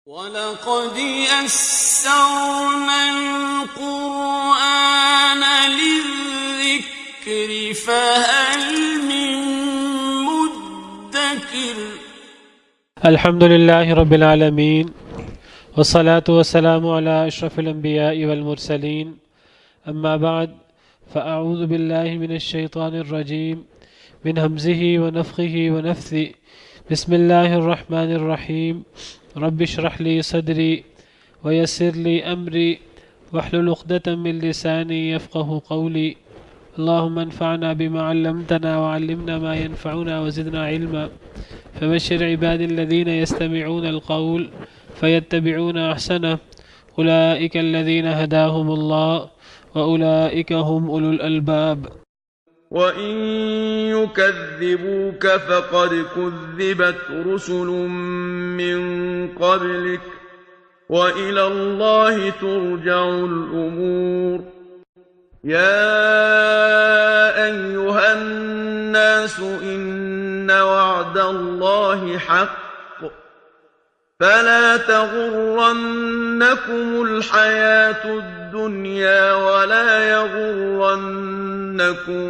وَلَقَدْ يَسَّرْنَا الْقُرْآنَ لِلذِّكْرِ فَهَلْ مِن مُّدَّكِرٍ الحمد للہ رب العالمین والصلاة والسلام علی اشرف الانبیاء والمرسلین اما بعد فاعوذ باللہ من الشیطان الرجیم من ہمزہ ونفخہ ونفثہ بسم اللہ الرحمن الرحیم رب اشرح لی صدری ویسر لی امری واحلل عقدۃ من لسانی یفقہوا قولی اللہم انفعنا بما علمتنا وعلمنا ما ينفعنا وزدنا علما فبشر عباد الذين يستمعون القول فيتبعون أحسنه أولئك الذين هداهم الله وأولئك هم أولو الألباب. وَإِن يُكَذِّبُوكَ فَقَدْ كُذِّبَتْ رُسُلٌ مِّن قَبْلِكَ وَإِلَى اللَّهِ تُرْجَعُ الْأُمُورُ. يَا أَيُّهَا النَّاسُ إِنَّ وَعْدَ اللَّهِ حَقٌّ فَلَا تَغُرَّنَّكُمُ الْحَيَاةُ الدُّنْيَا وَلَا يَغُرَّنَّكُم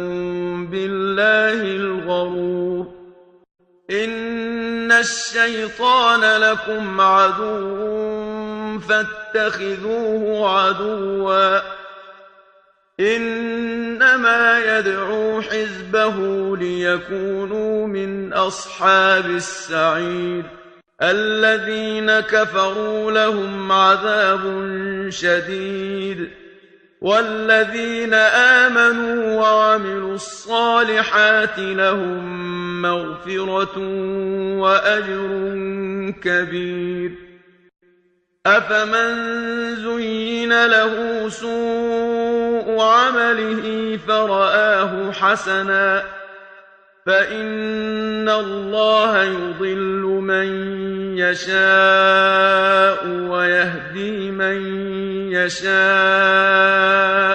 بِاللَّهِ الْغَرُورُ. إِنَّ الشَّيْطَانَ لَكُمْ عَدُوٌّ فَاتَّخِذُوهُ عَدُوًّا إِنَّمَا يَدْعُو حِزْبَهُ لِيَكُونُوا مِنْ أَصْحَابِ السَّعِيرِ. الَّذِينَ كَفَرُوا لَهُمْ عَذَابٌ شَدِيدٌ وَالَّذِينَ آمَنُوا وَعَمِلُوا الصَّالِحَاتِ لَهُم مَّغْفِرَةٌ وَأَجْرٌ كَبِيرٌ. أَفَمَن زُيِّنَ لَهُ سُوءُ عَمَلِهِ فَرَآهُ حَسَنًا فَإِنَّ اللَّهَ يُضِلُّ مَن يَشَاءُ وَيَهْدِي مَن يَشَاءُ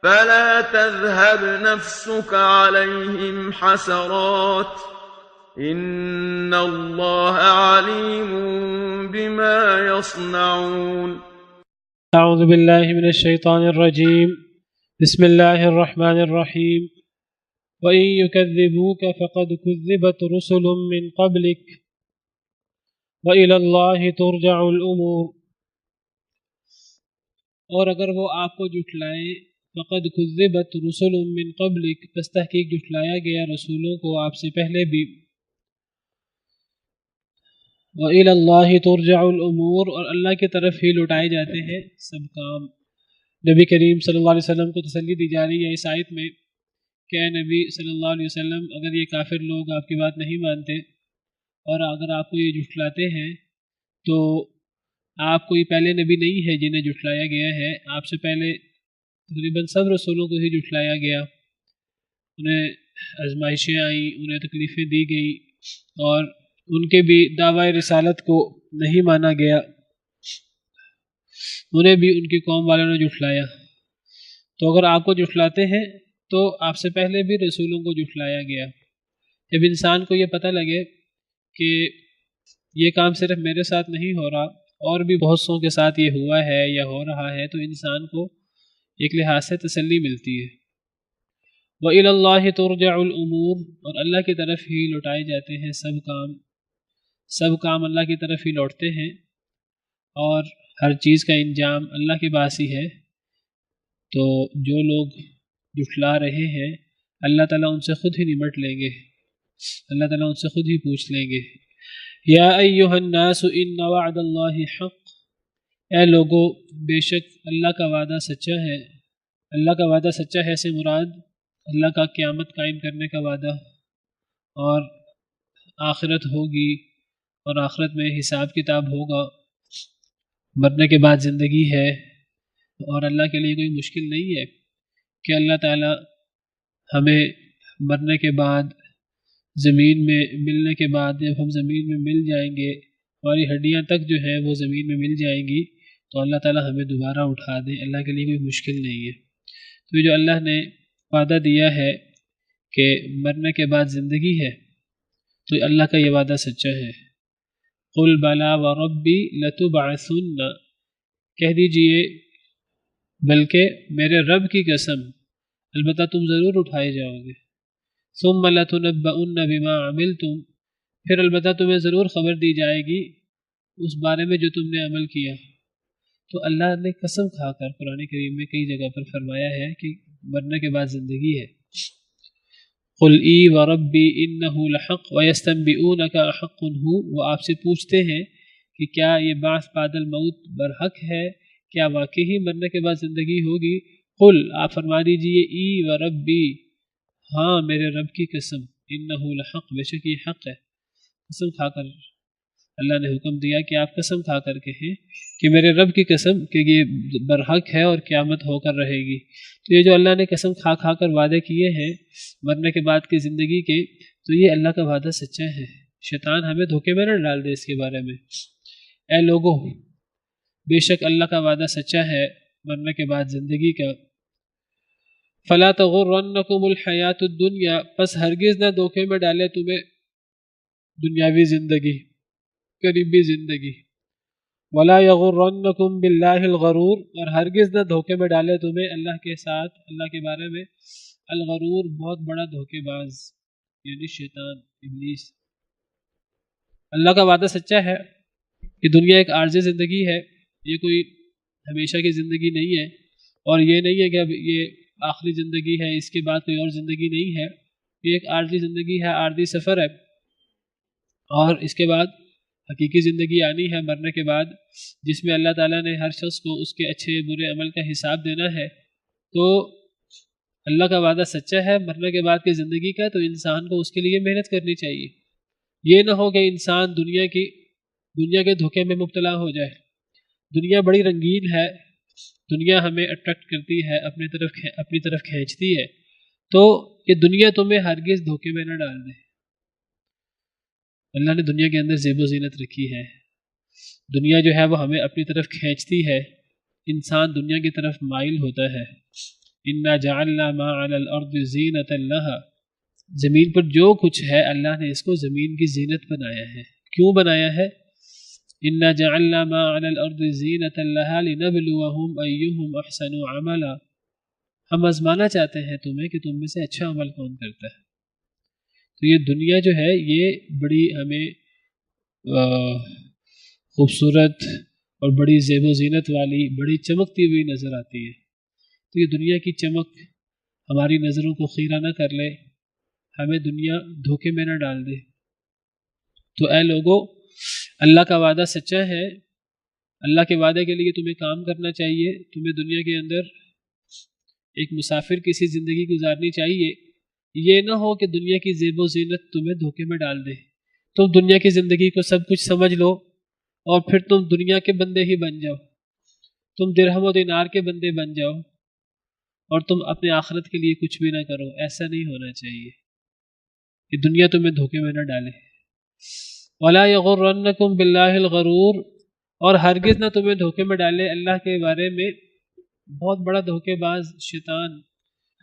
فَلَا تَذْهَبْ نَفْسُكَ عَلَيْهِمْ حَسَرَاتٍ إِنَّ اللَّهَ عَلِيمٌ بِمَا يَصْنَعُونَ. اعوذ باللہ من الشیطان الرجیم بسم اللہ الرحمن الرحیم وَإِن يُكَذِّبُوكَ فَقَدْ كُذِّبَتْ رُسُلٌ مِّن قَبْلِكَ وَإِلَى اللَّهِ تُرْجَعُ الْأُمُورُ. اور اگر وہ آپ کو جھٹلائیں فَقَدْ كُذِّبَتْ رُسُلٌ مِّن قَبْلِكَ پس تحقیق جھٹلایا گیا رسولوں کو آپ سے پہلے بھی. وَإِلَى اللَّهِ تُرْجَعُ الْأُمُورُ اور اللہ کی طرف ہی لوٹائے جاتے ہیں سب کام. نبی کریم صلی اللہ علیہ وسلم کو تسلی دی جا رہی ہے اس آیت میں کہ اے نبی صلی اللہ علیہ وسلم اگر یہ کافر لوگ آپ کی بات نہیں مانتے اور اگر آپ کو یہ جھٹلاتے ہیں تو آپ کوئی پہلے نبی نہیں ہے جنہیں جھٹلایا گیا ہے. آپ سے پہلے تقریباً سب رسولوں کو ہی جھٹلایا گیا. انہیں آزمائشیں آئیں, انہیں تکلیفیں دی گئیں اور ان کے بھی دعوی رسالت کو نہیں مانا گیا. انہیں بھی ان کی قوم والوں نے جھٹلایا. تو اگر آپ کو جھٹلاتے ہیں تو آپ سے پہلے بھی رسولوں کو جھٹلایا گیا. جب انسان کو یہ پتہ لگے کہ یہ کام صرف میرے ساتھ نہیں ہو رہا اور بھی بہت سوں کے ساتھ یہ ہوا ہے یا ہو رہا ہے تو انسان کو ایک لحاظ سے تسلی ملتی ہے. وَإِلَى اللَّهِ تُرْجَعُ الْأُمُورُ اور اللہ کی طرف ہی لوٹائے جاتے ہیں سب کام. سب کام اللہ کی طرف ہی لوٹتے ہیں اور ہر چیز کا انجام اللہ کے پاس ہی ہے. تو جو لوگ جھٹلا رہے ہیں اللہ تعالیٰ ان سے خود ہی نمٹ لیں گے, اللہ تعالیٰ ان سے خود ہی پوچھ لیں گے. یا ایہا الناس ان وعد اللہ حق, اے لوگو بے شک اللہ کا وعدہ سچا ہے. اللہ کا وعدہ سچا ہے سے مراد اللہ کا قیامت قائم کرنے کا وعدہ اور آخرت ہوگی اور آخرت میں حساب کتاب ہوگا, مرنے کے بعد زندگی ہے اور اللہ کے لیے کوئی مشکل نہیں ہے کہ اللہ تعالیٰ ہمیں مرنے کے بعد زمین میں ملنے کے بعد جب ہم زمین میں مل جائیں گے ہماری ہڈیاں تک جو ہیں وہ زمین میں مل جائیں گی تو اللہ تعالیٰ ہمیں دوبارہ اٹھا دیں. اللہ کے لیے کوئی مشکل نہیں ہے. تو جو اللہ نے وعدہ دیا ہے کہ مرنے کے بعد زندگی ہے تو اللہ کا یہ وعدہ سچا ہے. قل بلا وربی لتبعثن، کہہ دیجئے بلکہ میرے رب کی قسم البتہ تم ضرور اٹھائے جاؤ گے، ثم لتنبؤن بما عملتم، پھر البتہ تمہیں ضرور خبر دی جائے گی اس بارے میں جو تم نے عمل کیا۔ تو اللہ نے قسم کھا کر قرآن کریم میں کئی جگہ پر فرمایا ہے کہ مرنے کے بعد زندگی ہے۔ قل ای وربی انہ لحق ویستنبئونک احق ہو، وہ آپ سے پوچھتے ہیں کہ کیا یہ بعث بعد الموت برحق ہے، کیا واقعی مرنے کے بعد زندگی ہوگی؟ قل، آپ فرما دیجئے ای وربی، ہاں میرے رب کی قسم، انہ لحق، بے شک یہ حق ہے۔ قسم کھا کر اللہ نے حکم دیا کہ آپ قسم کھا کر کہیں کہ میرے رب کی قسم کہ یہ برحق ہے اور قیامت ہو کر رہے گی۔ تو یہ جو اللہ نے قسم کھا کھا کر وعدے کیے ہیں مرنے کے بعد کی زندگی کے، تو یہ اللہ کا وعدہ سچا ہے۔ شیطان ہمیں دھوکے میں نہ ڈال دے اس کے بارے میں۔ اے لوگوں، بے شک اللہ کا وعدہ سچا ہے مرنے کے بعد زندگی کا۔ فلا تغرنکم الحیات الدنیا، پس ہرگز نہ دھوکے میں ڈالے تمہیں دنیاوی زندگی، قریبی زندگی۔ ولا یغرنکم باللہ الغرور، اور ہرگز نہ دھوکے میں ڈالے تمہیں اللہ کے ساتھ، اللہ کے بارے میں الغرور، بہت بڑا دھوکے باز، یعنی شیطان، ابلیس۔ اللہ کا وعدہ سچا ہے کہ دنیا ایک عارضی زندگی ہے، یہ کوئی ہمیشہ کی زندگی نہیں ہے، اور یہ نہیں ہے کہ اب یہ آخری زندگی ہے، اس کے بعد کوئی اور زندگی نہیں ہے، یہ ایک عارضی زندگی ہے، عارضی سفر ہے، اور اس کے بعد حقیقی زندگی آنی ہے مرنے کے بعد، جس میں اللہ تعالیٰ نے ہر شخص کو اس کے اچھے برے عمل کا حساب دینا ہے۔ تو اللہ کا وعدہ سچا ہے مرنے کے بعد کی زندگی کا، تو انسان کو اس کے لیے محنت کرنی چاہیے۔ یہ نہ ہو کہ انسان دنیا کے دھوکے میں مبتلا ہو جائے۔ دنیا بڑی رنگین ہے، دنیا ہمیں اٹریکٹ کرتی ہے، اپنی طرف کھینچتی ہے، تو یہ دنیا تمہیں ہرگز دھوکے میں نہ ڈال دے۔ اللہ نے دنیا کے اندر زیب و زینت رکھی ہے، دنیا جو ہے وہ ہمیں اپنی طرف کھینچتی ہے، انسان دنیا کی طرف مائل ہوتا ہے۔ انا جعلنا ما علی الارض زینۃ لہا، زمین پر جو کچھ ہے اللہ نے اس کو زمین کی زینت بنایا ہے۔ کیوں بنایا ہے؟ انا جعلنا ما علی الارض زینۃ لہا لنبلوہم ایہم احسن عملا، ہم آزمانا چاہتے ہیں تمہیں کہ تم میں سے اچھا عمل کون کرتا ہے۔ تو یہ دنیا جو ہے یہ بڑی ہمیں خوبصورت اور بڑی زیب و زینت والی، بڑی چمکتی ہوئی نظر آتی ہے۔ تو یہ دنیا کی چمک ہماری نظروں کو خیرہ نہ کر لے، ہمیں دنیا دھوکے میں نہ ڈال دے۔ تو اے لوگوں، اللہ کا وعدہ سچا ہے، اللہ کے وعدے کے لیے تمہیں کام کرنا چاہیے، تمہیں دنیا کے اندر ایک مسافر کسی زندگی گزارنی چاہیے۔ یہ نہ ہو کہ دنیا کی زیب و زینت تمہیں دھوکے میں ڈال دے، تم دنیا کی زندگی کو سب کچھ سمجھ لو اور پھر تم دنیا کے بندے ہی بن جاؤ، تم درہم و دینار کے بندے بن جاؤ اور تم اپنے آخرت کے لیے کچھ بھی نہ کرو۔ ایسا نہیں ہونا چاہیے کہ دنیا تمہیں دھوکے میں نہ ڈالے۔ ولا یغرنکم باللہ الغرور، اور ہرگز نہ تمہیں دھوکے میں ڈالے اللہ کے بارے میں بہت بڑا دھوکے باز شیطان۔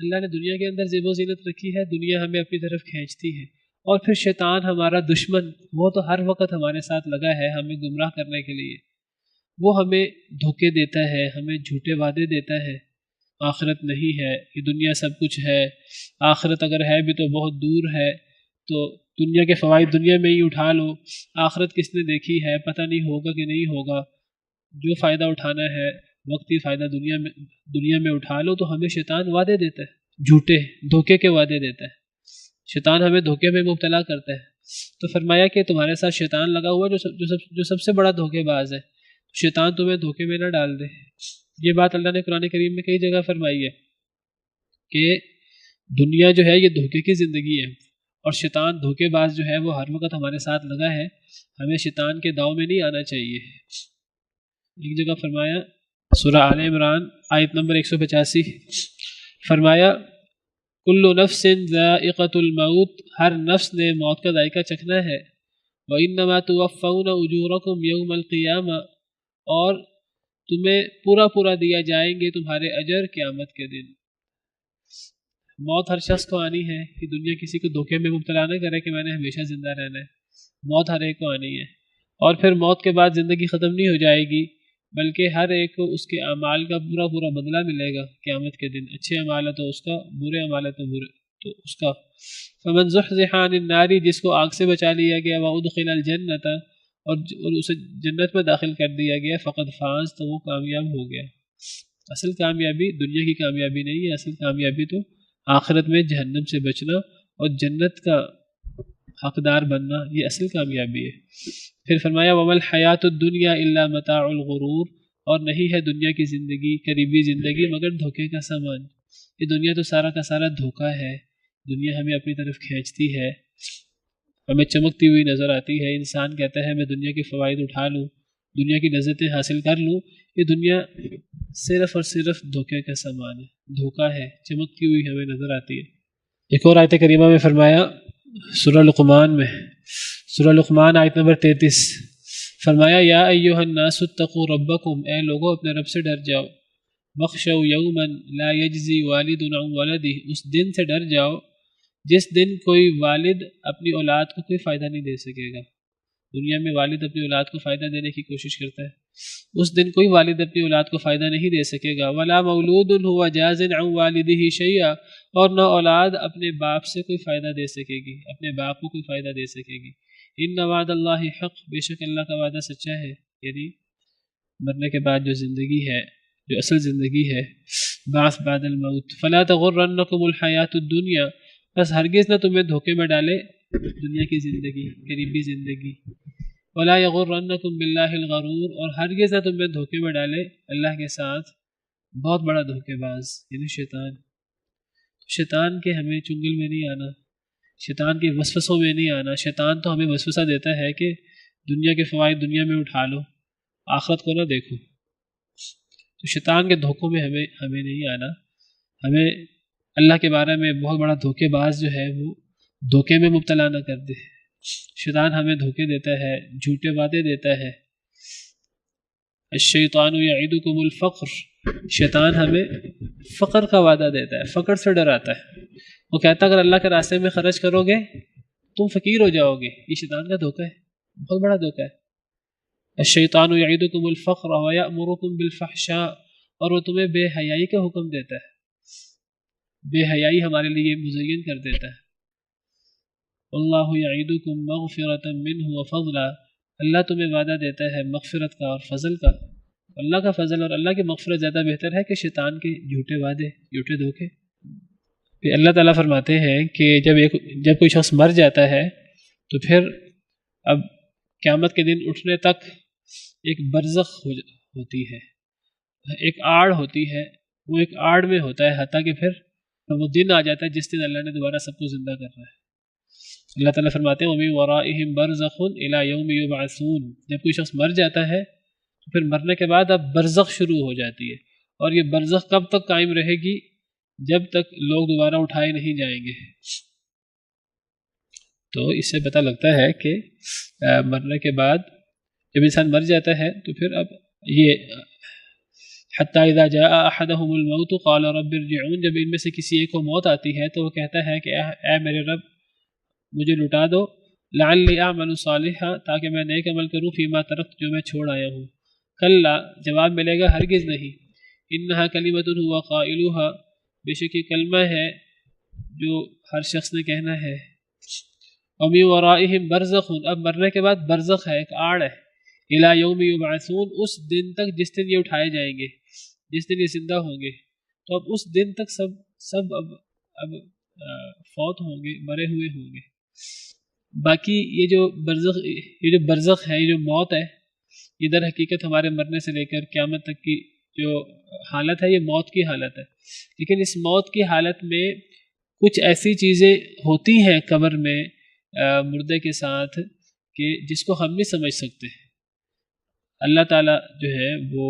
اللہ نے دنیا کے اندر زیب و زینت رکھی ہے، دنیا ہمیں اپنی طرف کھینچتی ہے، اور پھر شیطان ہمارا دشمن، وہ تو ہر وقت ہمارے ساتھ لگا ہے ہمیں گمراہ کرنے کے لیے۔ وہ ہمیں دھوکے دیتا ہے، ہمیں جھوٹے وعدے دیتا ہے، آخرت نہیں ہے، یہ دنیا سب کچھ ہے، آخرت اگر ہے بھی تو بہت دور ہے، تو دنیا کے فوائد دنیا میں ہی اٹھا لو، آخرت کس نے دیکھی ہے، پتہ نہیں ہوگا کہ نہیں ہوگا، جو فائدہ اٹھانا ہے وقتی فائدہ دنیا میں اٹھا لو۔ تو ہمیں شیطان وعدے دیتا ہے، جھوٹے دھوکے کے وعدے دیتا ہے، شیطان ہمیں دھوکے میں مبتلا کرتا ہے۔ تو فرمایا کہ تمہارے ساتھ شیطان لگا ہوا جو سب سے بڑا دھوکے باز ہے، شیطان تمہیں دھوکے میں نہ ڈال دے۔ یہ بات اللہ نے قرآن کریم میں کئی جگہ فرمائی ہے کہ دنیا جو ہے یہ دھوکے کی زندگی ہے، اور شیطان دھوکے باز جو ہے وہ ہر وقت ہمارے ساتھ لگا ہے، ہمیں شیطان کے داؤ میں نہیں آنا چاہیے۔ ایک جگہ فرمایا سورہ آل عمران آیت نمبر 185، فرمایا کل نفس ذائقۃ الموت، ہر نفس نے موت کا ذائقہ چکھنا ہے، وانما توفون اجورکم یوم القیامہ، اور تمہیں پورا دیا جائیں گے تمہارے اجر قیامت کے دن۔ موت ہر شخص کو آنی ہے، کہ دنیا کسی کو دھوکے میں مبتلا نہ کرے کہ میں نے ہمیشہ زندہ رہنا ہے، موت ہر ایک کو آنی ہے، اور پھر موت کے بعد زندگی ختم نہیں ہو جائے گی، بلکہ ہر ایک کو اس کے اعمال کا پورا پورا بدلہ ملے گا قیامت کے دن، اچھے اعمال ہے تو اس کا، برے اعمال ہے تو اس کا۔ فمن زحزح عن النار، جس کو آگ سے بچا لیا گیا، وادخل الجنۃ، اور اسے جنت میں داخل کر دیا گیا، فقد فاز، تو وہ کامیاب ہو گیا۔ اصل کامیابی دنیا کی کامیابی نہیں ہے، اصل کامیابی تو آخرت میں جہنم سے بچنا اور جنت کا حقدار بننا، یہ اصل کامیابی ہے۔ پھر فرمایا وَمَا الْحَيَاةُ الدُّنْيَا إِلَّا مَتَاعُ الْغُرُورِ، اور نہیں ہے دنیا کی زندگی، قریبی زندگی، مگر دھوکے کا سامان۔ یہ دنیا تو سارا کا سارا دھوکہ ہے، دنیا ہمیں اپنی طرف کھینچتی ہے، ہمیں چمکتی ہوئی نظر آتی ہے۔ انسان کہتا ہے میں دنیا کے فوائد اٹھا لوں، دنیا کی لذتیں حاصل کر لوں، یہ دنیا صرف اور صرف دھوکے کا سامان ہے، دھوکہ ہے، چمکتی ہوئی ہمیں نظر آتی ہے۔ ایک اور آیت کریمہ میں فرمایا سورہ لقمان میں، سورہ لقمان آیت نمبر 33، فرمایا یا ایھا الناس اتقوا ربکم، اے لوگوں اپنے رب سے ڈر جاؤ، واخشوا یوما لا یجزی والد عن ولدہ، اس دن سے ڈر جاؤ جس دن کوئی والد اپنی اولاد کو کوئی فائدہ نہیں دے سکے گا۔ دنیا میں والد اپنی اولاد کو فائدہ دینے کی کوشش کرتا ہے، اس دن کوئی والد اپنی اولاد کو فائدہ نہیں دے سکے گا۔ ولا مولود هو جاز عن والدہ شیئا، اور نہ اولاد اپنے باپ سے کوئی فائدہ دے سکے گی، اپنے باپ کو کوئی فائدہ دے سکے گی۔ ان وعد اللہ حق، بے شک اللہ کا وعدہ سچا ہے، یعنی مرنے کے بعد جو زندگی ہے، جو اصل زندگی ہے، بعث بعد الموت۔ فلا تغرنکم الحیاۃ الدنیا، بس ہرگز نہ تمہیں دھوکے میں ڈالے دنیا کی زندگی، قریبی زندگی۔ ولا یغرنکم باللہ الغرور، اور ہرگز نہ تمہیں دھوکے میں ڈالے اللہ کے ساتھ بہت بڑا دھوکے باز، یعنی شیطان۔ شیطان کے ہمیں چنگل میں نہیں آنا، شیطان کے وسوسوں میں نہیں آنا۔ شیطان تو ہمیں وسوسہ دیتا ہے کہ دنیا کے فوائد دنیا میں اٹھا لو، آخرت کو نہ دیکھو۔ تو شیطان کے دھوکوں میں ہمیں نہیں آنا، ہمیں اللہ کے بارے میں بہت بڑا دھوکے باز جو ہے وہ دھوکے میں مبتلا نہ کر دے۔ شیطان ہمیں دھوکے دیتا ہے، جھوٹے وعدے دیتا ہے۔ الشیطان یعدکم الفقر، شیطان ہمیں فقر کا وعدہ دیتا ہے، فقر سے ڈراتا ہے۔ وہ کہتا ہے اگر اللہ کے راستے میں خرچ کرو گے تم فقیر ہو جاؤ گے، یہ شیطان کا دھوکہ ہے، بہت بڑا دھوکہ ہے۔ الشیطان یعدکم الفقر ویأمرکم بالفحشاء، اور وہ تمہیں بے حیائی کا حکم دیتا ہے، بے حیائی ہمارے لیے مزین کر دیتا ہے۔ اللہ یعدکم مغفرۃ منہ وفضلا، اللہ تمہیں وعدہ دیتا ہے مغفرت کا اور فضل کا۔ اللہ کا فضل اور اللہ کی مغفرت زیادہ بہتر ہے کہ شیطان کے جھوٹے وعدے، جھوٹے دھوکے۔ پھر اللہ تعالیٰ فرماتے ہیں کہ جب کوئی شخص مر جاتا ہے تو پھر اب قیامت کے دن اٹھنے تک ایک برزخ ہوتی ہے، ایک آڑ ہوتی ہے، وہ ایک آڑ میں ہوتا ہے، حتیٰ کہ پھر وہ دن آ جاتا ہے جس دن اللہ نے دوبارہ سب کو زندہ کرنا ہے۔ اللہ تعالیٰ فرماتے ہیں وَمِن وَرَائِهِمْ بَرْزَخٌ إِلَى يَوْمِ يُبْعَثُونَ، جب کوئی شخص مر جاتا ہے تو پھر مرنے کے بعد اب برزخ شروع ہو جاتی ہے، اور یہ برزخ کب تک قائم رہے گی؟ جب تک لوگ دوبارہ اٹھائے نہیں جائیں گے۔ تو اس سے پتہ لگتا ہے کہ مرنے کے بعد جب انسان مر جاتا ہے تو پھر اب یہ حتیٰ اذا جاء احدهم الموت قال رب ارجعون، جب ان میں سے کسی ایک کو موت آتی ہے تو وہ کہتا ہے کہ اے میرے رب مجھے لٹا دو، لعلی اعمل صالحا، تاکہ میں نیک عمل کروں، فیما ترکت، جو میں چھوڑ آیا ہوں۔ کلا، جواب ملے گا ہرگز نہیں، انہا کلمۃ هو قائلها، بے شک یہ کلمہ ہے جو ہر شخص نے کہنا ہے۔ ومن ورائہم برزخ، اب مرنے کے بعد برزخ ہے، ایک آڑ ہے، الی یوم یبعثون، اس دن تک جس دن یہ اٹھائے جائیں گے، جس دن یہ زندہ ہوں گے۔ تو اب اس دن تک سب اب فوت ہوں گے، مرے ہوئے ہوں گے۔ باقی یہ جو برزخ ہے، یہ جو موت ہے، یہ در حقیقت ہمارے مرنے سے لے کر قیامت تک کی جو حالت ہے، یہ موت کی حالت ہے۔ لیکن اس موت کی حالت میں کچھ ایسی چیزیں ہوتی ہیں قبر میں مردے کے ساتھ کہ جس کو ہم نہیں سمجھ سکتے۔ اللہ تعالیٰ جو ہے وہ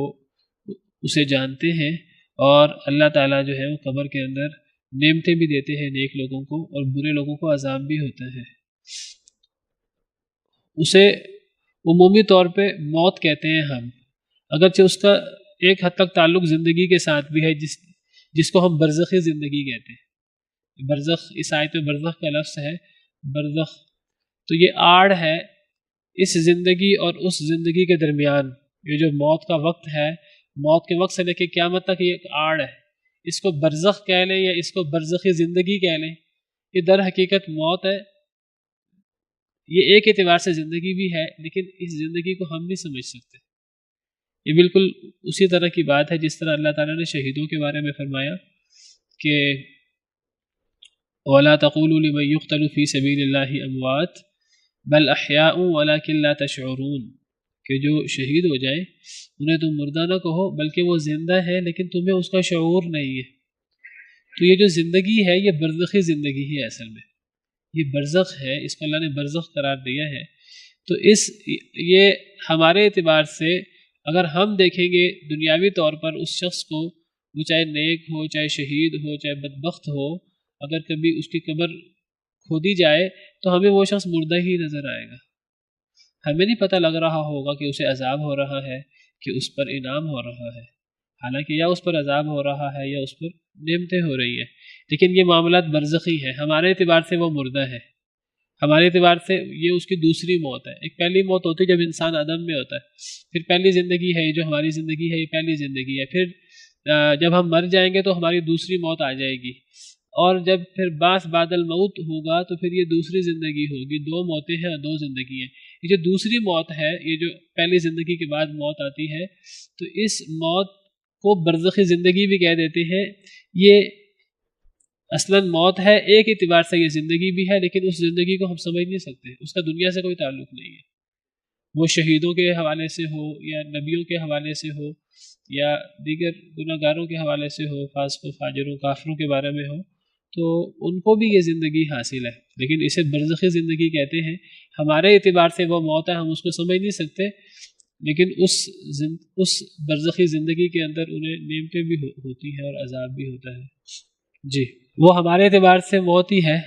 اسے جانتے ہیں، اور اللہ تعالیٰ جو ہے وہ قبر کے اندر نعمتیں بھی دیتے ہیں نیک لوگوں کو، اور برے لوگوں کو عذاب بھی ہوتا ہے۔ اسے عمومی طور پہ موت کہتے ہیں ہم، اگرچہ اس کا ایک حد تک تعلق زندگی کے ساتھ بھی ہے، جس کو ہم برزخی زندگی کہتے ہیں۔ برزخ، اس آیت میں برزخ کا لفظ ہے، برزخ، تو یہ آڑ ہے، اس زندگی اور اس زندگی کے درمیان یہ جو موت کا وقت ہے، موت کے وقت سے لے کے قیامت تک یہ ایک آڑ ہے، اس کو برزخ کہہ لیں یا اس کو برزخی زندگی کہہ لیں، یہ در حقیقت موت ہے۔ یہ ایک اعتبار سے زندگی بھی ہے، لیکن اس زندگی کو ہم نہیں سمجھ سکتے۔ یہ بالکل اسی طرح کی بات ہے جس طرح اللہ تعالیٰ نے شہیدوں کے بارے میں فرمایا کہ وَلَا تَقُولُوا لِمَن يُقْتَلُ فِي سَبِيلِ اللَّهِ أَمْوَاتٌ بَلْ أَحْيَاءٌ وَلَكِن لَا تَشْعُرُونَ، کہ جو شہید ہو جائیں انہیں تم مردہ نہ کہو بلکہ وہ زندہ ہے لیکن تمہیں اس کا شعور نہیں ہے۔ تو یہ جو زندگی ہے یہ برزخی زندگی ہے، اصل میں یہ برزخ ہے، اس کو اللہ نے برزخ قرار دیا ہے۔ تو یہ ہمارے اعتبار سے اگر ہم دیکھیں گے دنیاوی طور پر اس شخص کو، وہ چاہے نیک ہو، چاہے شہید ہو، چاہے بدبخت ہو، اگر کبھی اس کی قبر کھودی جائے تو ہمیں وہ شخص مردہ ہی نظر آئے گا۔ ہمیں نہیں پتہ لگ رہا ہوگا کہ اسے عذاب ہو رہا ہے کہ اس پر انعام ہو رہا ہے، حالانکہ یا اس پر عذاب ہو رہا ہے یا اس پر نعمتیں ہو رہی ہیں، لیکن یہ معاملات برزخی ہیں۔ ہمارے اعتبار سے وہ مردہ ہے، ہمارے اعتبار سے یہ اس کی دوسری موت ہے۔ ایک پہلی موت ہوتی ہے جب انسان عدم میں ہوتا ہے، پھر پہلی زندگی ہے جو ہماری زندگی ہے، یہ پہلی زندگی ہے، پھر جب ہم مر جائیں گے تو ہماری دوسری موت آ جائے گی، اور جب پھر بعث بعد الموت ہوگا تو پھر یہ دوسری زندگی ہوگی۔ دو موتیں ہیں اور دو زندگی ہیں۔ یہ جو دوسری موت ہے، یہ جو پہلی زندگی کے بعد موت آتی ہے، تو اس موت کو برزخی زندگی بھی کہہ دیتے ہیں۔ یہ اصلاً موت ہے، ایک اعتبار سے یہ زندگی بھی ہے، لیکن اس زندگی کو ہم سمجھ نہیں سکتے، اس کا دنیا سے کوئی تعلق نہیں ہے۔ وہ شہیدوں کے حوالے سے ہو یا نبیوں کے حوالے سے ہو یا دیگر گناہ گاروں کے حوالے سے ہو، فاسقوں فاجروں کافروں کے بارے میں ہو، تو ان کو بھی یہ زندگی حاصل ہے، لیکن اسے برزخی زندگی کہتے ہیں۔ ہمارے اعتبار سے وہ موت ہے، ہم اس کو سمجھ نہیں سکتے، لیکن اس برزخی زندگی کے اندر انہیں نعمتیں بھی ہوتی ہیں اور عذاب بھی ہوتا ہے۔ جی، وہ ہمارے اعتبار سے موت ہی ہے۔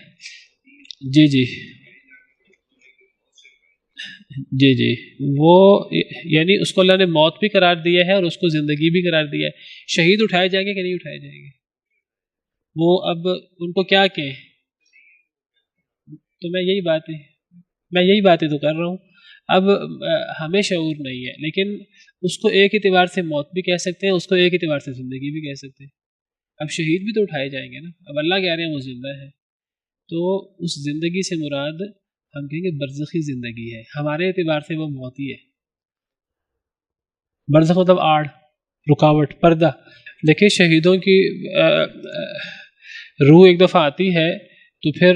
جی جی جی جی، وہ یعنی اس کو اللہ نے موت بھی قرار دیا ہے اور اس کو زندگی بھی قرار دیا ہے۔ شہید اٹھائے جائیں گے کہ نہیں اٹھائے جائیں گے؟ وہ اب ان کو کیا کہیں؟ تو میں یہی باتیں تو کر رہا ہوں۔ اب ہمیں شعور نہیں ہے، لیکن اس کو ایک اعتبار سے موت بھی کہہ سکتے ہیں، اس کو ایک اعتبار سے زندگی بھی کہہ سکتے ہیں۔ اب شہید بھی تو اٹھائے جائیں گے نا، اب اللہ کہہ رہے ہیں وہ زندہ ہے، تو اس زندگی سے مراد ہم کہیں گے برزخی زندگی ہے، ہمارے اعتبار سے وہ موت ہی ہے۔ برزخ مطلب آڑ، رکاوٹ، پردہ۔ دیکھیں شہیدوں کی روح ایک دفعہ آتی ہے تو پھر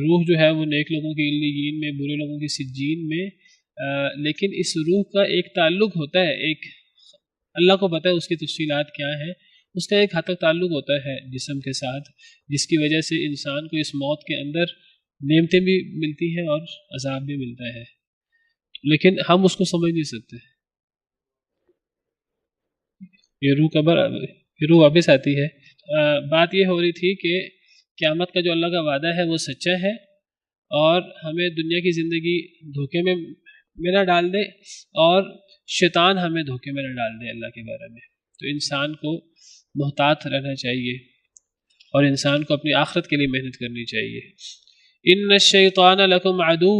روح جو ہے وہ نیک لوگوں کی علیین میں، برے لوگوں کی سجین میں، لیکن اس روح کا ایک تعلق ہوتا ہے، ایک اللہ کو پتہ ہے اس کی تفصیلات کیا ہیں، اس کا ایک حد تک تعلق ہوتا ہے جسم کے ساتھ، جس کی وجہ سے انسان کو اس موت کے اندر نعمتیں بھی ملتی ہیں اور عذاب بھی ملتا ہے، لیکن ہم اس کو سمجھ نہیں سکتے۔ یہ روح واپس آتی ہے۔ بات یہ ہو رہی تھی کہ قیامت کا جو اللہ کا وعدہ ہے وہ سچا ہے، اور ہمیں دنیا کی زندگی دھوکے میں نہ ڈال دے اور شیطان ہمیں دھوکے میں نہ ڈال دے اللہ کے بارے میں۔ تو انسان کو محتاط رہنا چاہیے اور انسان کو اپنی آخرت کے لیے محنت کرنی چاہیے۔ ان الشیطان لکم عدو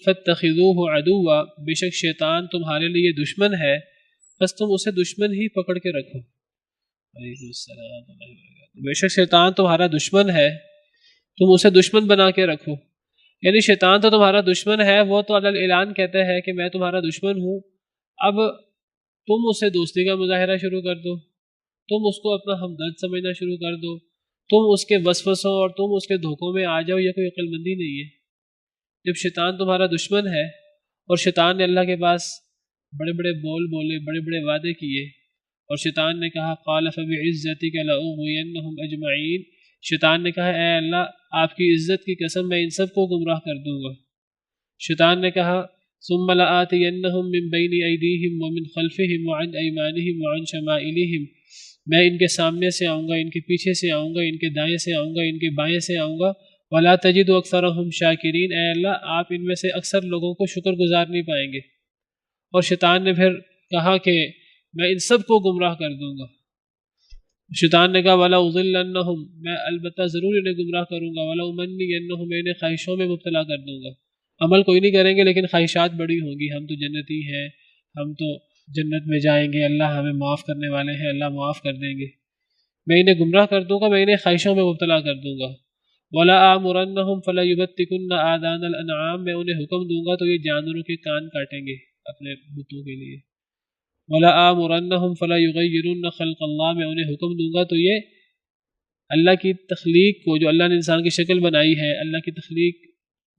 فاتخذوہ عدوا، بے شک شیطان تمہارے لیے دشمن ہے، بس تم اسے دشمن ہی پکڑ کے رکھو۔ علیکم السلام۔ بے شک شیطان تمہارا دشمن ہے، تم اسے دشمن بنا کے رکھو۔ یعنی شیطان تو تمہارا دشمن ہے، وہ تو علی الاعلان کہتا ہے کہ میں تمہارا دشمن ہوں، اب تم اسے دوستی کا مظاہرہ شروع کر دو، تم اس کو اپنا ہمدرد سمجھنا شروع کر دو، تم اس کے وسوسوں اور تم اس کے دھوکوں میں آ جاؤ، یہ کوئی عقل مندی نہیں ہے۔ جب شیطان تمہارا دشمن ہے اور شیطان نے اللہ کے پاس بڑے بڑے بول بولے، بڑے بڑے وعدے کیے، اور شیطان نے کہا قال فبعزتک لاغوینہم اجمعین، شیطان نے کہا اے اللہ آپ کی عزت کی قسم میں ان سب کو گمراہ کر دوں گا۔ شیطان نے کہا ثم لآتینہم من بین ایدیہم ومن خلفہم وعن ایمانہم وعن شمائلہم، میں ان کے سامنے سے آؤں گا، ان کے پیچھے سے آؤں گا، ان کے دائیں سے آؤں گا، ان کے بائیں سے آؤں گا، ولا تجد اکثرہم شاکرین، اے اللہ آپ ان میں سے اکثر لوگوں کو شکر گزار نہیں پائیں گے۔ اور شیطان نے پھر کہا کہ میں ان سب کو گمراہ کر دوں گا۔ شیطان نے کہا وَلَأُضِلَّنَّهُمْ، میں البتہ ضرور انہیں گمراہ کروں گا، وَلَأُمَنِّيَنَّهُمْ، میں انہیں خواہشوں میں مبتلا کر دوں گا، عمل کوئی نہیں کریں گے لیکن خواہشات بڑی ہوں گی، ہم تو جنتی ہیں، ہم تو جنت میں جائیں گے، اللہ ہمیں معاف کرنے والے ہیں، اللہ معاف کر دیں گے، میں انہیں گمراہ کر دوں گا، میں انہیں خواہشوں میں مبتلا کر دوں گا۔ وَلَا آمُرَنَّهُمْ فَلَيُبَتِّكُنَّ آذَانَ الْأَنْعَامِ، میں انہیں حکم دوں گا تو یہ جانوروں کے کان کاٹیں گے اپنے بتوں کے لیے۔ وَلَا آمُرَنَّهُمْ فَلَيُغَيِّرُنَّ خَلْقَ اللَّهِ، میں انہیں حکم دوں گا تو یہ اللہ کی تخلیق کو، جو اللہ نے انسان کی شکل بنائی ہے، اللہ کی تخلیق